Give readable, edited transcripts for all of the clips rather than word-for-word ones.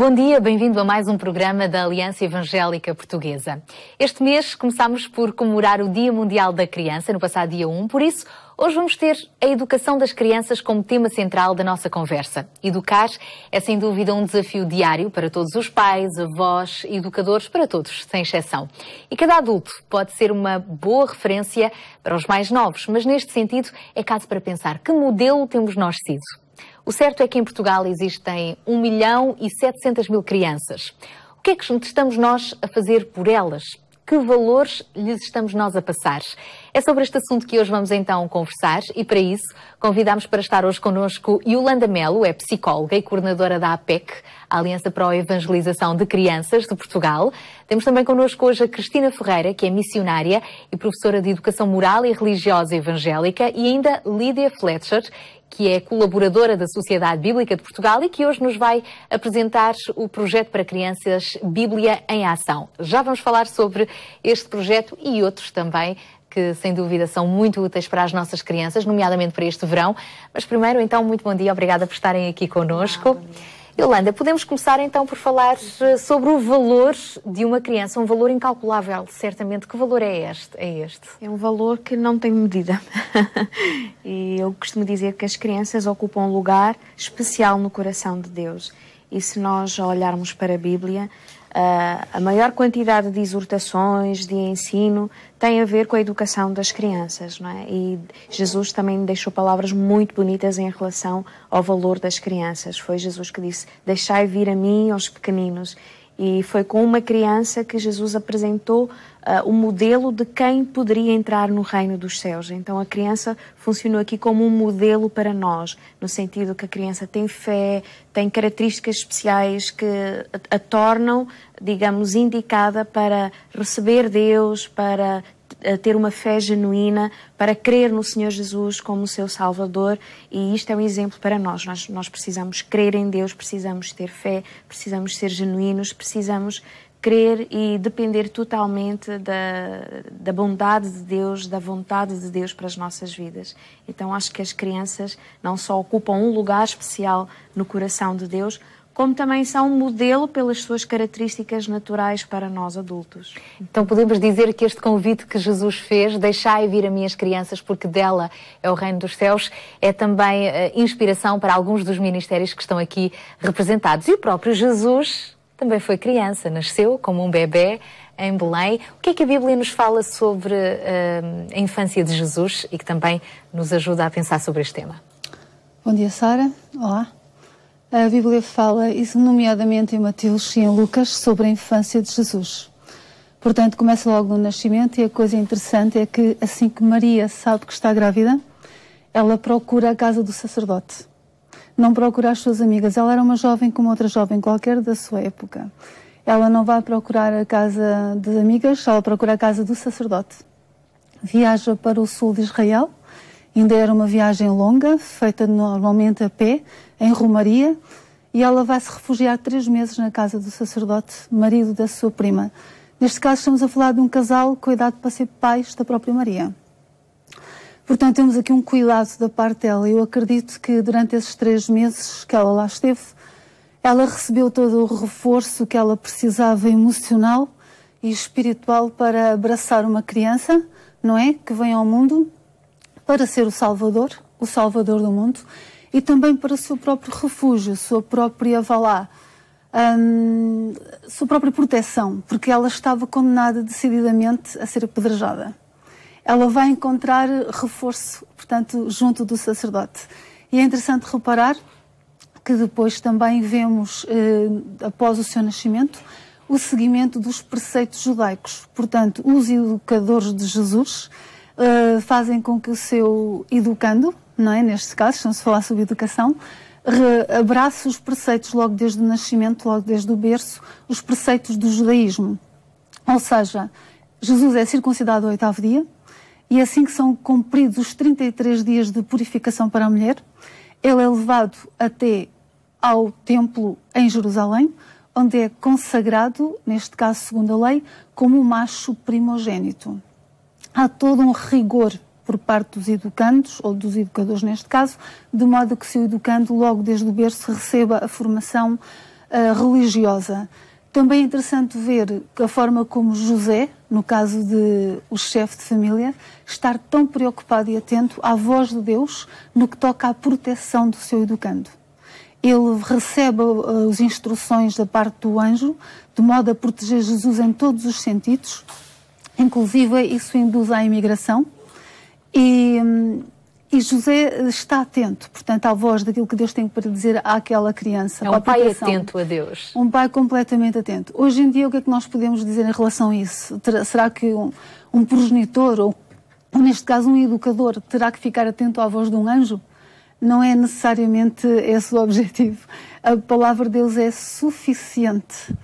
Bom dia, bem-vindo a mais um programa da Aliança Evangélica Portuguesa. Este mês começámos por comemorar o Dia Mundial da Criança, no passado dia 1, por isso hoje vamos ter a educação das crianças como tema central da nossa conversa. Educar é sem dúvida um desafio diário para todos os pais, avós, educadores, para todos, sem exceção. E cada adulto pode ser uma boa referência para os mais novos, mas neste sentido é caso para pensar que modelo temos nós sido. O certo é que em Portugal existem 1.700.000 crianças. O que é que estamos nós a fazer por elas? Que valores lhes estamos nós a passar? É sobre este assunto que hoje vamos então conversar e para isso convidamos para estar hoje connosco Yolanda Melo, é psicóloga e coordenadora da APEC, a Aliança para a Evangelização de Crianças de Portugal. Temos também connosco hoje a Cristina Ferreira, que é missionária e professora de Educação Moral e Religiosa Evangélica, e ainda Lídia Fletcher, que é colaboradora da Sociedade Bíblica de Portugal e que hoje nos vai apresentar o projeto para crianças Bíblia em Ação. Já vamos falar sobre este projeto e outros também, que sem dúvida são muito úteis para as nossas crianças, nomeadamente para este verão. Mas primeiro, então, muito bom dia, obrigada por estarem aqui connosco. Yolanda, podemos começar então por falar sobre o valor de uma criança, um valor incalculável, certamente. Que valor é este? É um valor que não tem medida. E eu costumo dizer que as crianças ocupam um lugar especial no coração de Deus. E se nós olharmos para a Bíblia, a maior quantidade de exortações, de ensino, tem a ver com a educação das crianças, não é? E Jesus também deixou palavras muito bonitas em relação ao valor das crianças. Foi Jesus que disse: deixai vir a mim aos pequeninos. E foi com uma criança que Jesus apresentou o modelo de quem poderia entrar no reino dos céus. Então a criança funcionou aqui como um modelo para nós, no sentido que a criança tem fé, tem características especiais que a tornam, digamos, indicada para receber Deus, para ter uma fé genuína, para crer no Senhor Jesus como o seu Salvador. E isto é um exemplo para nós. Nós precisamos crer em Deus, precisamos ter fé, precisamos ser genuínos, precisamos crer e depender totalmente da bondade de Deus, da vontade de Deus para as nossas vidas. Então acho que as crianças não só ocupam um lugar especial no coração de Deus, como também são um modelo pelas suas características naturais para nós adultos. Então podemos dizer que este convite que Jesus fez, deixai vir a mim as crianças porque dela é o reino dos céus, é também inspiração para alguns dos ministérios que estão aqui representados. E o próprio Jesus também foi criança, nasceu como um bebé em Belém. O que é que a Bíblia nos fala sobre a infância de Jesus e que também nos ajuda a pensar sobre este tema? Bom dia, Sara. Olá. A Bíblia fala, isso nomeadamente em Mateus e em Lucas, sobre a infância de Jesus. Portanto, começa logo no nascimento e a coisa interessante é que assim que Maria sabe que está grávida, ela procura a casa do sacerdote. Não procura as suas amigas. Ela era uma jovem como outra jovem qualquer da sua época. Ela não vai procurar a casa de amigas, ela procura a casa do sacerdote. Viaja para o sul de Israel. Ainda era uma viagem longa, feita normalmente a pé, em romaria, e ela vai se refugiar 3 meses na casa do sacerdote, marido da sua prima. Neste caso estamos a falar de um casal com idade para ser pais da própria Maria. Portanto, temos aqui um cuidado da parte dela. Eu acredito que durante esses 3 meses que ela lá esteve, ela recebeu todo o reforço que ela precisava emocional e espiritual para abraçar uma criança, não é? Que vem ao mundo para ser o Salvador do mundo, e também para o seu próprio refúgio, sua própria, sua própria proteção, porque ela estava condenada decididamente a ser apedrejada. Ela vai encontrar reforço, portanto, junto do sacerdote. E é interessante reparar que depois também vemos, após o seu nascimento, o seguimento dos preceitos judaicos. Portanto, os educadores de Jesus fazem com que o seu educando, não é? Neste caso, estamos a falar sobre educação, abrace os preceitos logo desde o nascimento, logo desde o berço, os preceitos do judaísmo. Ou seja, Jesus é circuncidado ao 8º dia, e assim que são cumpridos os 33 dias de purificação para a mulher, ele é levado até ao templo em Jerusalém, onde é consagrado, neste caso segundo a lei, como um macho primogênito. Há todo um rigor por parte dos educandos, ou dos educadores neste caso, de modo que se o educando logo desde o berço receba a formação religiosa. Também é interessante ver a forma como José, no caso de o chefe de família, estar tão preocupado e atento à voz de Deus no que toca à proteção do seu educando. Ele recebe as instruções da parte do anjo, de modo a proteger Jesus em todos os sentidos, inclusive isso induz à imigração, e José está atento, portanto, à voz daquilo que Deus tem para dizer àquela criança. É um pai atento a Deus. Um pai completamente atento. Hoje em dia, o que é que nós podemos dizer em relação a isso? Será que um progenitor, ou neste caso um educador, terá que ficar atento à voz de um anjo? Não é necessariamente esse o objetivo. A palavra de Deus é suficiente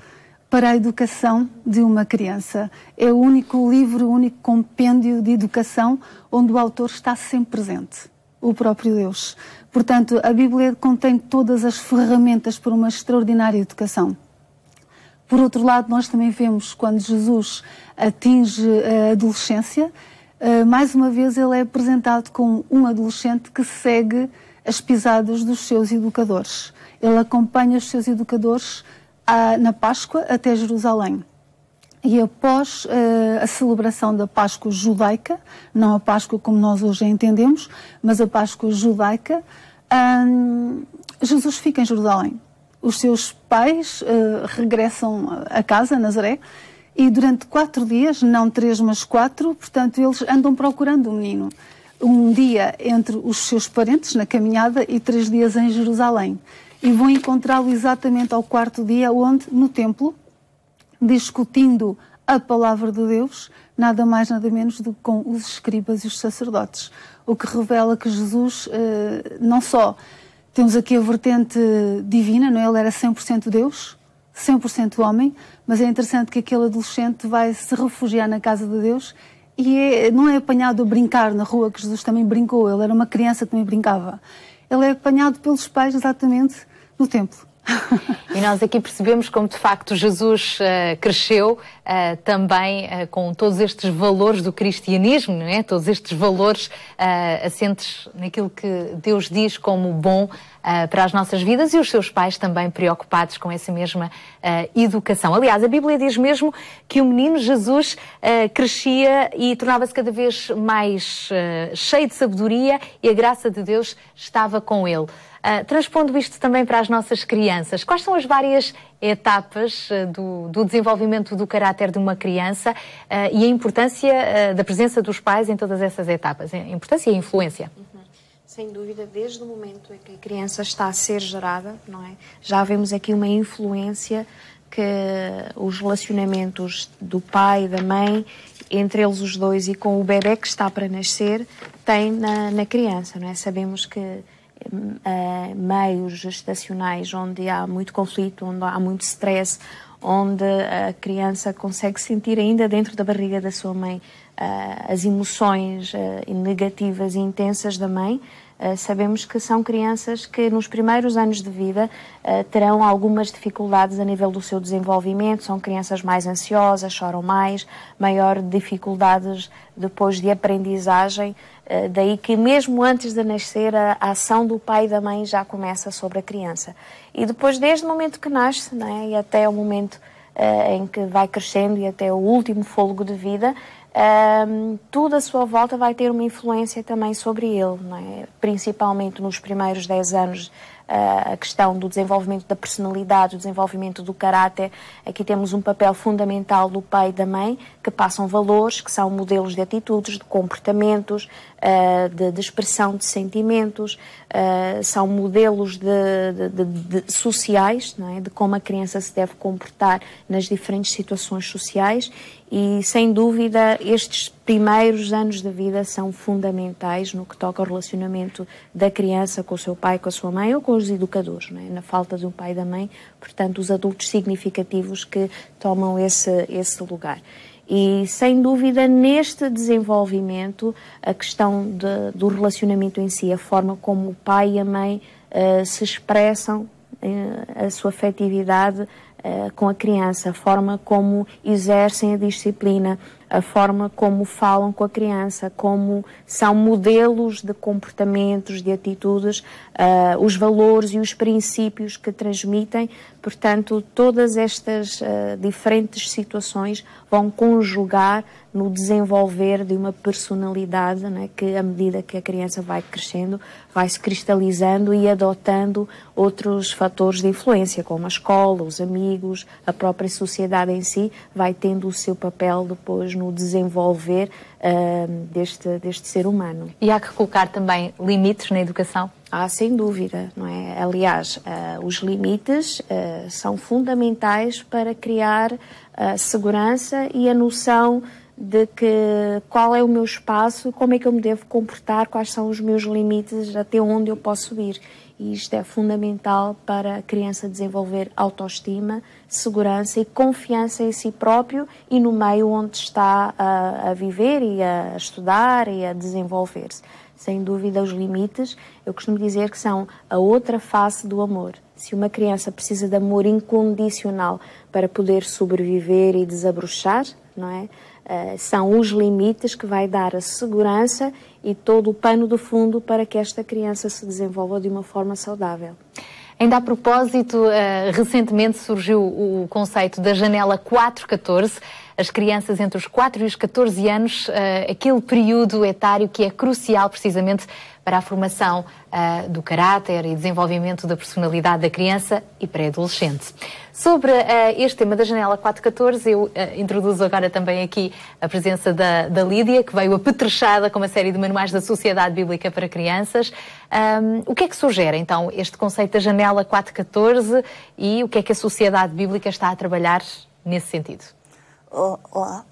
para a educação de uma criança. É o único livro, o único compêndio de educação onde o autor está sempre presente, o próprio Deus. Portanto, a Bíblia contém todas as ferramentas para uma extraordinária educação. Por outro lado, nós também vemos quando Jesus atinge a adolescência, mais uma vez ele é apresentado como um adolescente que segue as pisadas dos seus educadores. Ele acompanha os seus educadores na Páscoa até Jerusalém. E após a celebração da Páscoa judaica, não a Páscoa como nós hoje a entendemos, mas a Páscoa judaica, Jesus fica em Jerusalém. Os seus pais regressam a casa, a Nazaré, e durante 4 dias, não 3, mas 4, portanto, eles andam procurando o menino. Um dia entre os seus parentes, na caminhada, e 3 dias em Jerusalém. E vão encontrá-lo exatamente ao 4º dia, onde, no templo, discutindo a palavra de Deus, nada mais, nada menos do que com os escribas e os sacerdotes. O que revela que Jesus, não só temos aqui a vertente divina, não é? Ele era 100% Deus, 100% homem, mas é interessante que aquele adolescente vai se refugiar na casa de Deus e não é apanhado a brincar na rua, que Jesus também brincou, ele era uma criança que também brincava. Ele é apanhado pelos pais exatamente no templo. E nós aqui percebemos como de facto Jesus cresceu também com todos estes valores do cristianismo, não é? Todos estes valores assentes naquilo que Deus diz como bom para as nossas vidas, e os seus pais também preocupados com essa mesma educação. Aliás, a Bíblia diz mesmo que o menino Jesus crescia e tornava-se cada vez mais cheio de sabedoria, e a graça de Deus estava com ele. Transpondo isto também para as nossas crianças, quais são as várias etapas do desenvolvimento do caráter de uma criança e a importância da presença dos pais em todas essas etapas? A importância e a influência? Sem dúvida, desde o momento em que a criança está a ser gerada, não é? Já vemos aqui uma influência que os relacionamentos do pai e da mãe, entre eles os dois e com o bebé que está para nascer, têm na criança, não é? Sabemos que meios gestacionais onde há muito conflito, onde há muito stress, onde a criança consegue sentir ainda dentro da barriga da sua mãe as emoções negativas e intensas da mãe, sabemos que são crianças que nos primeiros anos de vida terão algumas dificuldades a nível do seu desenvolvimento, são crianças mais ansiosas, choram mais, maior dificuldades depois de aprendizagem, daí que mesmo antes de nascer a ação do pai e da mãe já começa sobre a criança. E depois, desde o momento que nasce, não é, e até o momento em que vai crescendo e até o último fôlego de vida, tudo à sua volta vai ter uma influência também sobre ele, não é? Principalmente nos primeiros 10 anos, a questão do desenvolvimento da personalidade, o desenvolvimento do caráter. Aqui temos um papel fundamental do pai e da mãe, que passam valores, que são modelos de atitudes, de comportamentos, de expressão de sentimentos, são modelos de sociais, não é? De como a criança se deve comportar nas diferentes situações sociais. E, sem dúvida, estes primeiros anos da vida são fundamentais no que toca ao relacionamento da criança com o seu pai, com a sua mãe ou com os educadores, não é? Na falta de um pai e da mãe, portanto, os adultos significativos que tomam esse lugar. E, sem dúvida, neste desenvolvimento, a questão do relacionamento em si, a forma como o pai e a mãe se expressam, a sua afetividade, com a criança, a forma como exercem a disciplina, a forma como falam com a criança, como são modelos de comportamentos, de atitudes, os valores e os princípios que transmitem. Portanto, todas estas diferentes situações vão conjugar no desenvolver de uma personalidade, né, que, à medida que a criança vai crescendo, vai se cristalizando e adotando outros fatores de influência, como a escola, os amigos, a própria sociedade em si, vai tendo o seu papel depois no desenvolver deste ser humano. E há que colocar também limites na educação? Sem dúvida, não é? Aliás, os limites são fundamentais para criar segurança e a noção de que qual é o meu espaço, como é que eu me devo comportar, quais são os meus limites, até onde eu posso ir. E isto é fundamental para a criança desenvolver autoestima, segurança e confiança em si próprio e no meio onde está a viver e a estudar e a desenvolver-se. Sem dúvida, os limites, eu costumo dizer que são a outra face do amor. Se uma criança precisa de amor incondicional para poder sobreviver e desabrochar, não é? São os limites que vai dar a segurança e todo o pano de fundo para que esta criança se desenvolva de uma forma saudável. Ainda a propósito, recentemente surgiu o conceito da janela 4-14, as crianças entre os 4 e os 14 anos, aquele período etário que é crucial precisamente para a formação do caráter e desenvolvimento da personalidade da criança e pré-adolescente. Sobre este tema da janela 4-14, eu introduzo agora também aqui a presença da Lídia, que veio apetrechada com uma série de manuais da Sociedade Bíblica para Crianças. O que é que sugere, então, este conceito da janela 4-14 e o que é que a Sociedade Bíblica está a trabalhar nesse sentido? Olá.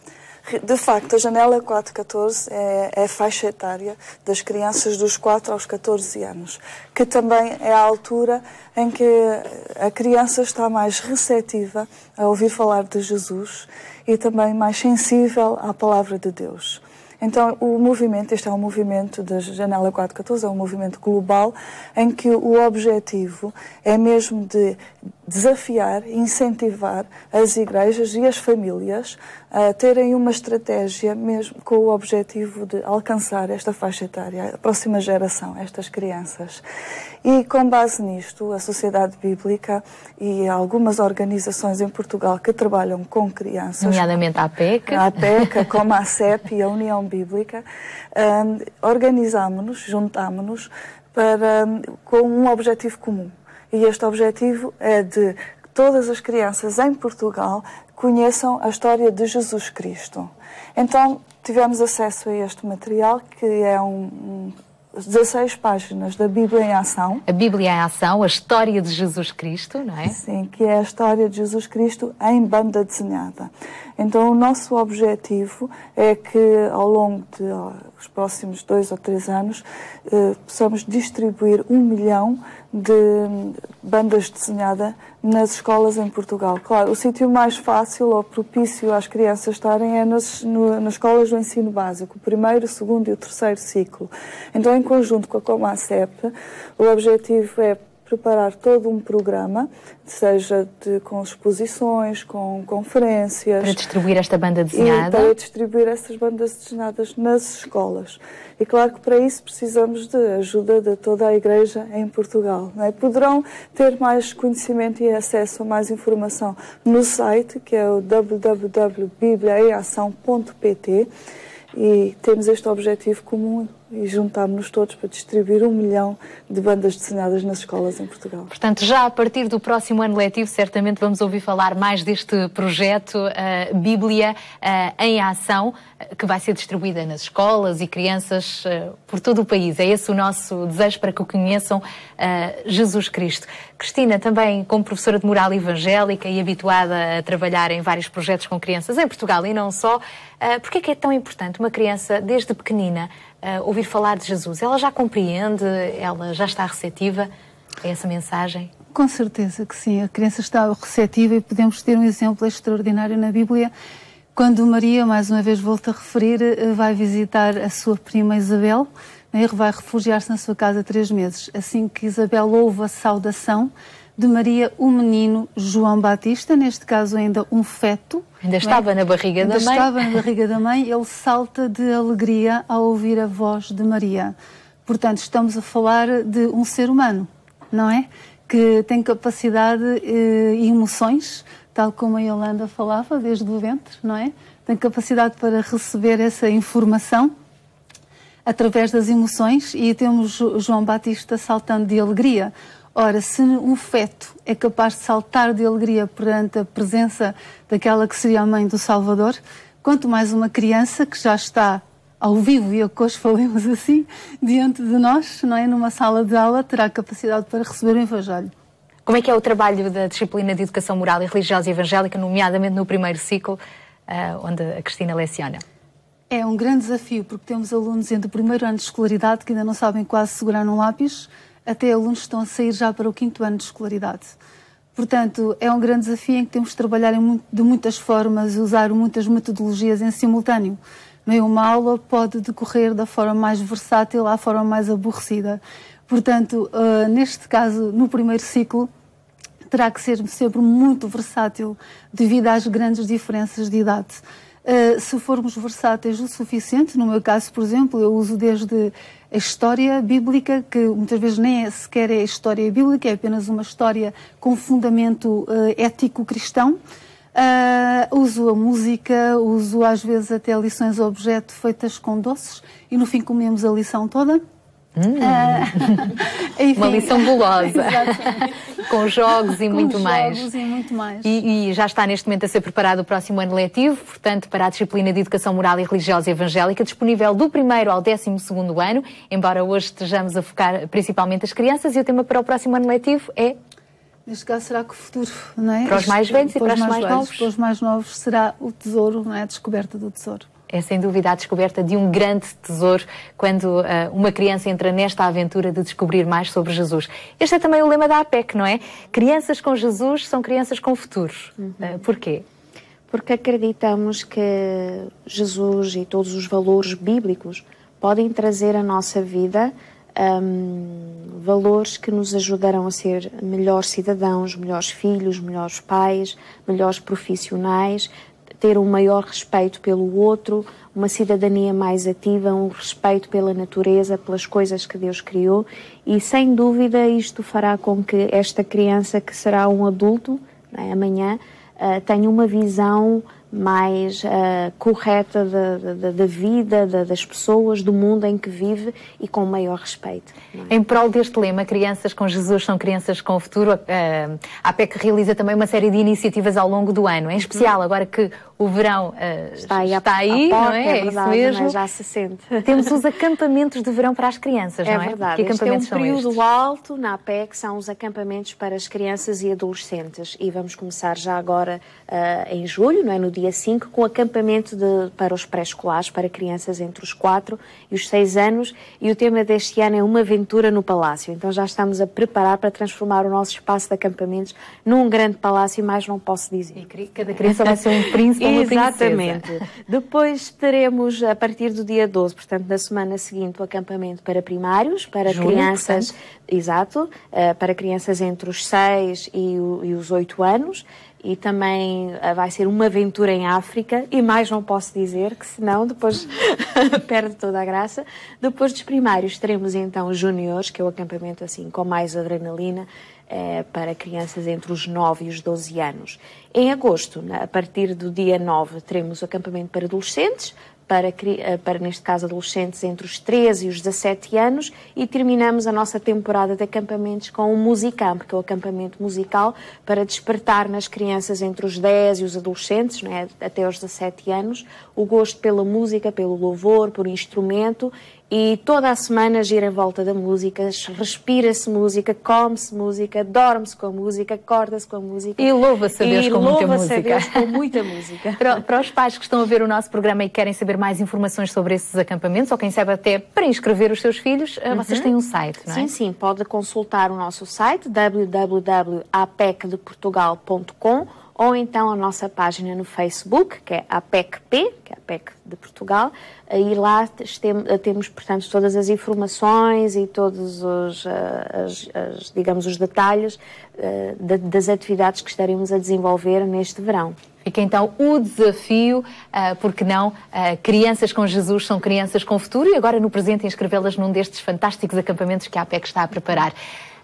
De facto, a janela 4-14 é a faixa etária das crianças dos 4 aos 14 anos, que também é a altura em que a criança está mais receptiva a ouvir falar de Jesus e também mais sensível à palavra de Deus. Então, este é um movimento da Janela 4-14, é um movimento global em que o objetivo é mesmo de desafiar e incentivar as igrejas e as famílias a terem uma estratégia mesmo com o objetivo de alcançar esta faixa etária, a próxima geração, estas crianças. E com base nisto, a Sociedade Bíblica e algumas organizações em Portugal que trabalham com crianças, nomeadamente a APEC, como a CEP e a União Bíblica, juntámonos com um objetivo comum. E este objetivo é de que todas as crianças em Portugal conheçam a história de Jesus Cristo. Então, tivemos acesso a este material, que é 16 páginas da Bíblia em Ação. A Bíblia em Ação, a história de Jesus Cristo, não é? Sim, que é a história de Jesus Cristo em banda desenhada. Então, o nosso objetivo é que, ao longo dos próximos 2 ou 3 anos, possamos distribuir 1 milhão de bandas desenhadas nas escolas em Portugal. Claro, o sítio mais fácil ou propício às crianças estarem é nas escolas do ensino básico, o 1º, o 2º e o 3º ciclo. Então, em conjunto com a Comacep, o objetivo é preparar todo um programa, seja com exposições, com conferências. Para distribuir esta banda desenhada? Para distribuir essas bandas desenhadas nas escolas. E claro que para isso precisamos de ajuda de toda a Igreja em Portugal. Não é? Poderão ter mais conhecimento e acesso a mais informação no site, que é o www.bibliaemação.pt, e temos este objetivo comum e juntámos-nos todos para distribuir 1 milhão de bandas desenhadas nas escolas em Portugal. Portanto, já a partir do próximo ano letivo, certamente vamos ouvir falar mais deste projeto Bíblia em Ação, que vai ser distribuída nas escolas e crianças por todo o país. É esse o nosso desejo, para que o conheçam Jesus Cristo. Cristina, também como professora de moral evangélica e habituada a trabalhar em vários projetos com crianças em Portugal e não só, porquê é que é tão importante uma criança, desde pequenina, ouvir falar de Jesus? Ela já compreende? Ela já está receptiva a essa mensagem? Com certeza que sim. A criança está receptiva e podemos ter um exemplo extraordinário na Bíblia. Quando Maria, mais uma vez volto a referir, vai visitar a sua prima Isabel, vai refugiar-se na sua casa 3 meses. Assim que Isabel ouve a saudação, de Maria o menino João Batista, neste caso ainda um feto. Ainda estava na barriga da mãe. Ainda estava na barriga da mãe. Ele salta de alegria ao ouvir a voz de Maria. Portanto, estamos a falar de um ser humano, não é? Que tem capacidade e emoções, tal como a Yolanda falava, desde o ventre, não é? Tem capacidade para receber essa informação através das emoções, e temos João Batista saltando de alegria. Ora, se um feto é capaz de saltar de alegria perante a presença daquela que seria a mãe do Salvador, quanto mais uma criança que já está ao vivo e a cores, falemos assim, diante de nós, não é? Numa sala de aula, terá capacidade para receber o Evangelho. Como é que é o trabalho da disciplina de Educação Moral e Religiosa e Evangélica, nomeadamente no primeiro ciclo, onde a Cristina leciona? É um grande desafio, porque temos alunos entre o primeiro ano de escolaridade que ainda não sabem quase segurar um lápis, até alunos que estão a sair já para o 5º ano de escolaridade. Portanto, é um grande desafio em que temos de trabalhar de muitas formas e usar muitas metodologias em simultâneo. Uma aula pode decorrer da forma mais versátil à forma mais aborrecida. Portanto, neste caso, no primeiro ciclo, terá que ser sempre muito versátil devido às grandes diferenças de idade. Se formos versáteis o suficiente, no meu caso, por exemplo, eu uso desde a história bíblica, que muitas vezes nem sequer é história bíblica, é apenas uma história com fundamento ético cristão. Uso a música, uso às vezes até lições objeto feitas com doces e no fim comemos a lição toda. Enfim, uma lição gulosa. Com jogos e muito mais. E já está neste momento a ser preparado o próximo ano letivo, portanto, para a disciplina de Educação Moral e Religiosa e Evangélica, disponível do 1º ao 12º ano, embora hoje estejamos a focar principalmente as crianças, e o tema para o próximo ano letivo é... Neste caso será que o futuro, não é? Para os mais velhos e para os mais novos. Para os mais novos será o tesouro, não é? A descoberta do tesouro. É sem dúvida a descoberta de um grande tesouro quando uma criança entra nesta aventura de descobrir mais sobre Jesus. Este é também o lema da APEC, não é? Crianças com Jesus são crianças com futuro. Porquê? Porque acreditamos que Jesus e todos os valores bíblicos podem trazer à nossa vida valores que nos ajudarão a ser melhores cidadãos, melhores filhos, melhores pais, melhores profissionais, ter um maior respeito pelo outro, uma cidadania mais ativa, um respeito pela natureza, pelas coisas que Deus criou, e sem dúvida isto fará com que esta criança, que será um adulto, não é, amanhã, tenha uma visão mais correta da vida, das pessoas, do mundo em que vive, e com maior respeito. É? Em prol deste lema, crianças com Jesus são crianças com o futuro, a APEC realiza também uma série de iniciativas ao longo do ano, em especial agora que o verão está aí, não é? É verdade, isso mesmo. Já se sente. Temos os acampamentos de verão para as crianças, não é? É verdade. Que acampamentos este é um período alto na APEC, são os acampamentos para as crianças e adolescentes, e vamos começar já agora em julho, não é? No dia 5, com acampamento para os pré-escolares, para crianças entre os 4 e os 6 anos, e o tema deste ano é uma aventura no palácio. Então já estamos a preparar para transformar o nosso espaço de acampamentos num grande palácio, mais não posso dizer. E cada criança vai ser um príncipe ou uma princesa. Exatamente. Depois teremos, a partir do dia 12, portanto na semana seguinte, o acampamento para primários, para crianças, portanto. Exato, para crianças entre os 6 e os 8 anos. E também vai ser uma aventura em África, e mais não posso dizer, que senão depois perde toda a graça. Depois dos primários teremos então os júniores, que é o acampamento assim com mais adrenalina, para crianças entre os 9 e os 12 anos. Em agosto, a partir do dia 9, teremos o acampamento para adolescentes, para, neste caso, adolescentes entre os 13 e os 17 anos, e terminamos a nossa temporada de acampamentos com o Musicamp, que é o acampamento musical para despertar nas crianças entre os 10 e os adolescentes, não é, até aos 17 anos, o gosto pela música, pelo louvor, por instrumento, e toda a semana gira em volta da música, respira-se música, come-se música, dorme-se com a música, acorda-se com a música. E louva-se a Deus com muita música. E louva-se a Deus com muita música. Para os pais que estão a ver o nosso programa e querem saber mais informações sobre esses acampamentos, ou quem sabe até para inscrever os seus filhos, vocês têm um site, não é? Sim, pode consultar o nosso site, www.apecdeportugal.com, ou então a nossa página no Facebook, que é a APEC-P, que é a APEC de Portugal, e lá temos, portanto, todas as informações e todos digamos, os detalhes das atividades que estaremos a desenvolver neste verão. Fica então o desafio, porque não, crianças com Jesus são crianças com futuro, e agora no presente inscrevê-las num destes fantásticos acampamentos que a APEC está a preparar.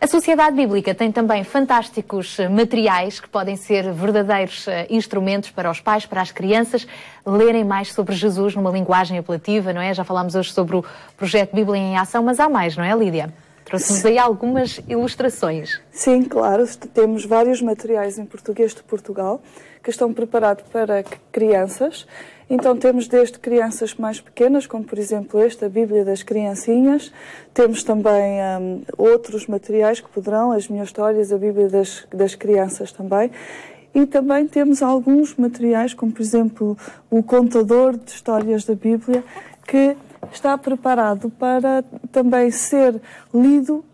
A Sociedade Bíblica tem também fantásticos materiais que podem ser verdadeiros instrumentos para os pais, para as crianças, lerem mais sobre Jesus numa linguagem apelativa, não é? Já falámos hoje sobre o projeto Bíblia em Ação, mas há mais, não é, Lídia? Trouxe-nos aí algumas ilustrações. Sim, claro. Temos vários materiais em português de Portugal que estão preparados para crianças. Então temos desde crianças mais pequenas, como por exemplo a Bíblia das Criancinhas. Temos também outros materiais que poderão, as minhas histórias, a Bíblia das Crianças também. E também temos alguns materiais, como por exemplo o Contador de Histórias da Bíblia, que está preparado para também ser lido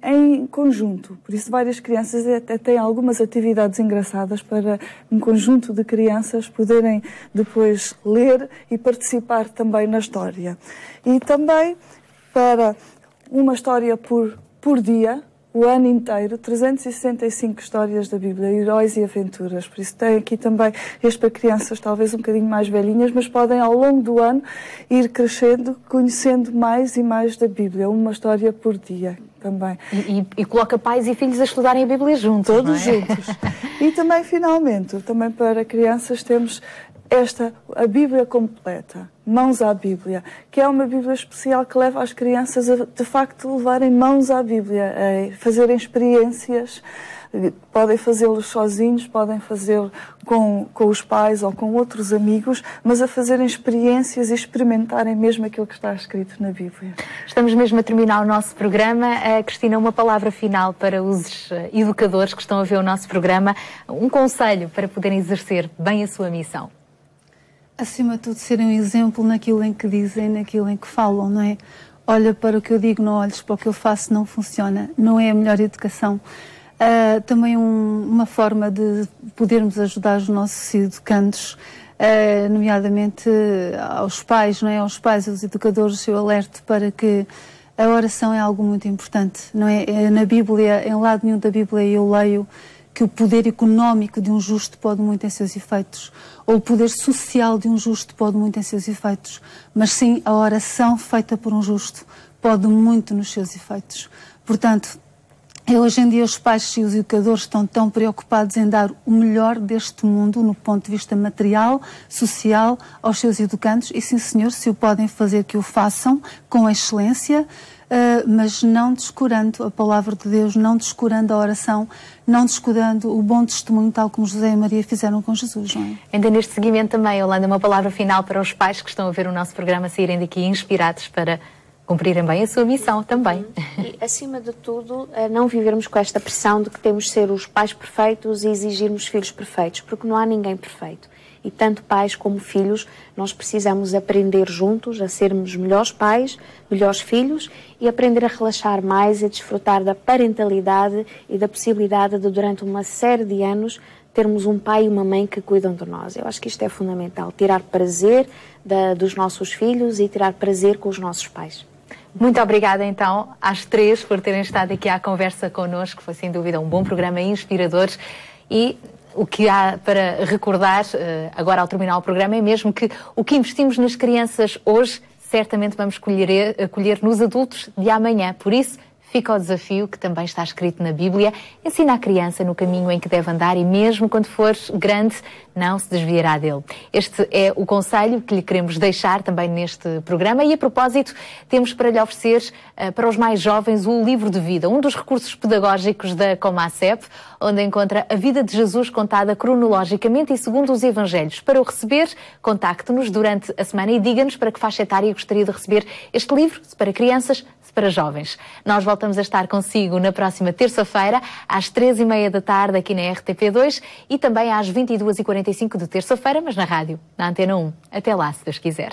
em conjunto. Por isso, várias crianças até têm algumas atividades engraçadas para um conjunto de crianças poderem depois ler e participar também na história. E também para uma história por dia, o ano inteiro, 365 histórias da Bíblia, heróis e aventuras. Por isso tem aqui também este para crianças talvez um bocadinho mais velhinhas, mas podem ao longo do ano ir crescendo, conhecendo mais e mais da Bíblia. Uma história por dia também. E coloca pais e filhos a estudarem a Bíblia juntos, todos não é? juntos. E também, finalmente, também para crianças temos a Bíblia completa, Mãos à Bíblia, que é uma Bíblia especial que leva as crianças a, de facto, levarem mãos à Bíblia, a fazerem experiências. Podem fazê-los sozinhos, podem fazê-lo com os pais ou com outros amigos, mas a fazerem experiências e experimentarem mesmo aquilo que está escrito na Bíblia. Estamos mesmo a terminar o nosso programa. Cristina, uma palavra final para os educadores que estão a ver o nosso programa, um conselho para poderem exercer bem a sua missão. Acima de tudo, serem um exemplo naquilo em que dizem, naquilo em que falam, não é? Olha para o que eu digo, não olhes para o que eu faço, não funciona. Não é a melhor educação. Também uma forma de podermos ajudar os nossos educandos, nomeadamente aos pais, não é? Aos pais, aos educadores, eu alerto para que a oração é algo muito importante, não é? Na Bíblia, em lado nenhum da Bíblia eu leio que o poder económico de um justo pode muito em seus efeitos, ou o poder social de um justo pode muito em seus efeitos, mas sim a oração feita por um justo pode muito nos seus efeitos. Portanto, hoje em dia os pais e os educadores estão tão preocupados em dar o melhor deste mundo no ponto de vista material, social, aos seus educandos, e sim senhor, se o podem fazer, que o façam com excelência, mas não descurando a palavra de Deus, não descurando a oração, não descurando o bom testemunho, tal como José e Maria fizeram com Jesus, não é? Ainda neste seguimento também, Yolanda, uma palavra final para os pais que estão a ver o nosso programa saírem daqui inspirados para cumprirem bem a sua missão também. E, acima de tudo, não vivermos com esta pressão de que temos de ser os pais perfeitos e exigirmos filhos perfeitos, porque não há ninguém perfeito. E tanto pais como filhos, nós precisamos aprender juntos a sermos melhores pais, melhores filhos, e aprender a relaxar mais e a desfrutar da parentalidade e da possibilidade de, durante uma série de anos, termos um pai e uma mãe que cuidam de nós. Eu acho que isto é fundamental, tirar prazer dos nossos filhos e tirar prazer com os nossos pais. Muito obrigada, então, às três por terem estado aqui à conversa connosco. Foi, sem dúvida, um bom programa inspirador. E o que há para recordar, agora ao terminar o programa, é mesmo que o que investimos nas crianças hoje, certamente vamos colher nos adultos de amanhã. Por isso, fica o desafio, que também está escrito na Bíblia: ensina a criança no caminho em que deve andar e mesmo quando for grande, não se desviará dele. Este é o conselho que lhe queremos deixar também neste programa. E a propósito, temos para lhe oferecer, para os mais jovens, o Livro de Vida, um dos recursos pedagógicos da Comacep, onde encontra a vida de Jesus contada cronologicamente e segundo os Evangelhos. Para o receber, contacte-nos durante a semana e diga-nos para que faixa etária gostaria de receber este livro, se para crianças, se para jovens. Nós voltamos a estar consigo na próxima terça-feira, às 3h30 da tarde, aqui na RTP2, e também às 22h45 de terça-feira, mas na rádio, na Antena 1. Até lá, se Deus quiser.